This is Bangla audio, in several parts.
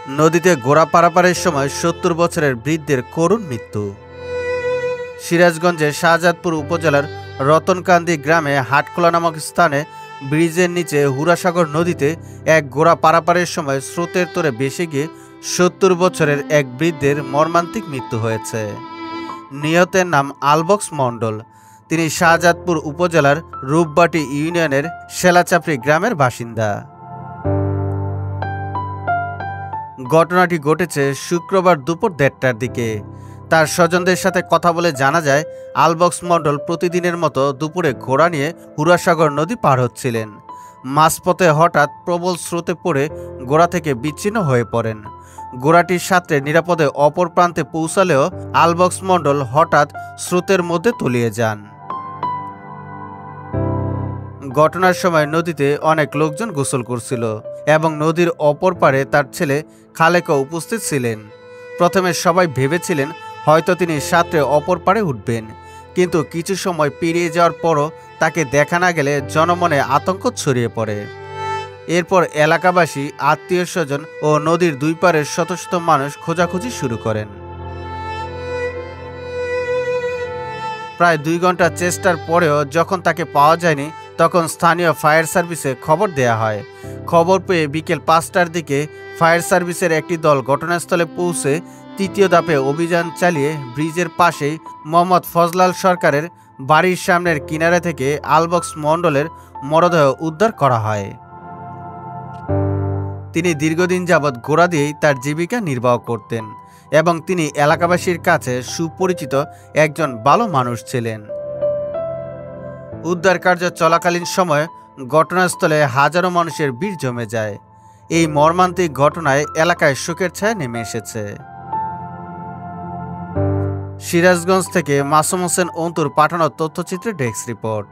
নদীতে ঘোড়া পারাপারের সময় ৭০ বছরের বৃদ্ধের করুণ মৃত্যু। সিরাজগঞ্জের শাহজাদপুর উপজেলার রতনকান্দি গ্রামে হাটখোলা নামক স্থানে ব্রিজের নিচে হুরাসাগর নদীতে এক ঘোড়া পারাপারের সময় স্রোতের তোড়ে ভেসে গিয়ে ৭০ বছরের এক বৃদ্ধের মর্মান্তিক মৃত্যু হয়েছে। নিহতের নাম আলবক্স মণ্ডল। তিনি শাহজাদপুর উপজেলার রূপবাটি ইউনিয়নের শেলাচাপড়ি গ্রামের বাসিন্দা। ঘটনাটি ঘটেছে শুক্রবার দুপুর ১:৩০টার দিকে। তার স্বজনদের সাথে কথা বলে জানা যায়, আলবক্স মণ্ডল প্রতিদিনের মতো দুপুরে ঘোড়া নিয়ে হুরাসাগর নদী পার হচ্ছিলেন। মাঝপথে হঠাৎ প্রবল স্রোতে পড়ে ঘোড়া থেকে বিচ্ছিন্ন হয়ে পড়েন। ঘোড়াটির সাথে নিরাপদে অপর প্রান্তে পৌঁছালেও আলবক্স মণ্ডল হঠাৎ স্রোতের মধ্যে তলিয়ে যান। ঘটনার সময় নদীতে অনেক লোকজন গোসল করছিল এবং নদীর অপর পারে তার ছেলে খালেকও উপস্থিত ছিলেন। প্রথমে সবাই ভেবেছিলেন হয়তো তিনি সাঁতরে অপর পারে উঠবেন, কিন্তু কিছু সময় পেরিয়ে যাওয়ার পরও তাকে দেখা না গেলে জনমনে আতঙ্ক ছড়িয়ে পড়ে। এরপর এলাকাবাসী, আত্মীয় স্বজন ও নদীর দুই পারের শত শত মানুষ খোঁজাখুঁজি শুরু করেন। প্রায় ২ ঘন্টা চেষ্টার পরেও যখন তাকে পাওয়া যায়নি, তখন স্থানীয় ফায়ার সার্ভিসে খবর দেয়া হয়। খবর পেয়ে বিকেল ৫টার দিকে ফায়ার সার্ভিসের একটি দল ঘটনাস্থলে পৌঁছে তৃতীয় ধাপে অভিযান চালিয়ে ব্রিজের পাশেই মোহাম্মদ ফজলাল সরকারের বাড়ির সামনের কিনারা থেকে আলবক্স মণ্ডলের মরদেহ উদ্ধার করা হয়। তিনি দীর্ঘদিন যাবৎ ঘোড়া দিয়েই তার জীবিকা নির্বাহ করতেন এবং তিনি এলাকাবাসীর কাছে সুপরিচিত একজন ভালো মানুষ ছিলেন। উদ্ধার কার্য চলাকালীন সময়ে ঘটনাস্থলে হাজারো মানুষের ভিড় জমে যায়। এই মর্মান্তিক ঘটনায় এলাকায় শোকের ছায়া নেমে এসেছে। সিরাজগঞ্জ থেকে মাসুম হোসেন অন্তুর পাঠানো তথ্যচিত্রে ডেস্ক রিপোর্ট।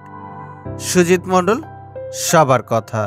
সুজিত মণ্ডল, সবার কথা।